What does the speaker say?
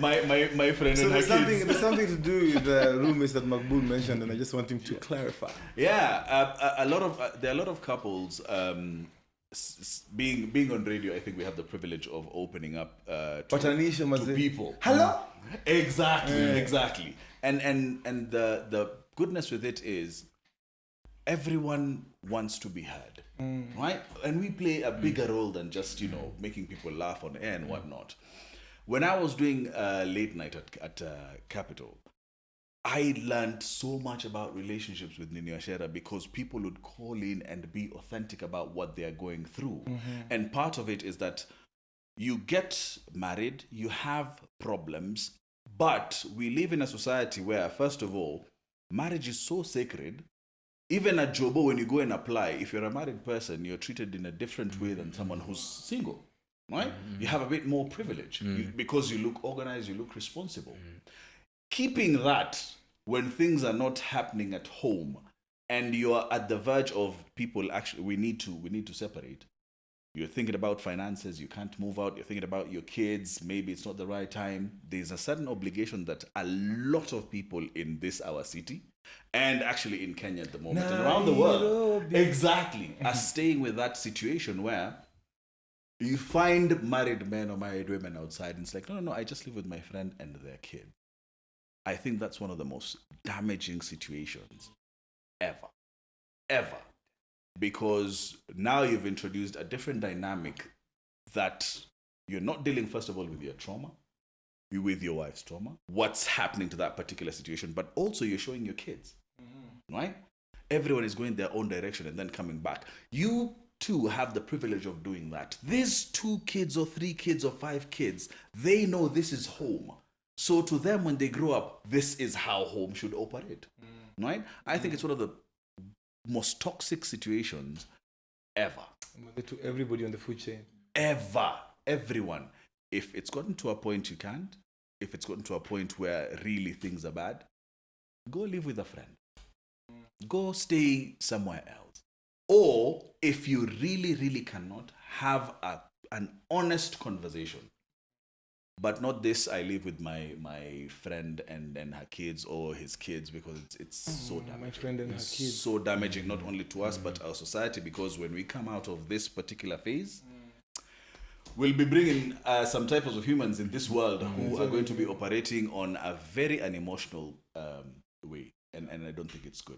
my friend So and her there's kids. something to do with the roommates that Makbul mentioned, and I just want him to clarify. Yeah, there are a lot of couples. Being on radio, I think we have the privilege of opening up to people. Hello. Exactly. And the goodness with it is everyone wants to be heard, right? And we play a bigger role than just making people laugh on air and whatnot. When I was doing late night at Capital, I learned so much about relationships with Nini Wachira because people would call in and be authentic about what they are going through. And part of it is that you get married, you have problems, but we live in a society where, first of all, marriage is so sacred. Even at Jobo, when you go and apply, if you're a married person, you're treated in a different way than someone who's single, right? You have a bit more privilege because you look organized, you look responsible. Keeping that when things are not happening at home and you're at the verge of people actually we need to separate. You're thinking about finances, you can't move out, you're thinking about your kids, maybe it's not the right time. There's a certain obligation that a lot of people in our city and actually in Kenya at the moment and around the world are staying with that situation where you find married men or married women outside and it's like, no, I just live with my friend and their kid. I think that's one of the most damaging situations ever. Because now you've introduced a different dynamic that you're not dealing, first of all, with your trauma, with your wife's trauma, what's happening to that particular situation, but also you're showing your kids, right? Everyone is going their own direction and then coming back. You too have the privilege of doing that. These 2 kids or 3 kids or 5 kids, they know this is home. So to them, when they grow up, this is how home should operate, right? I think it's one of the most toxic situations ever. To everybody on the food chain. Ever. Everyone. If it's gotten to a point you can't, if it's gotten to a point where really things are bad, go live with a friend. Go stay somewhere else. Or if you really, really cannot, have an honest conversation. But not this, I live with my friend and her kids or his kids, because it's so damaging. My friend and her kids. So damaging not only to us but our society, because when we come out of this particular phase, we'll be bringing some types of humans in this world who are going to be operating on a very unemotional way. And I don't think it's good.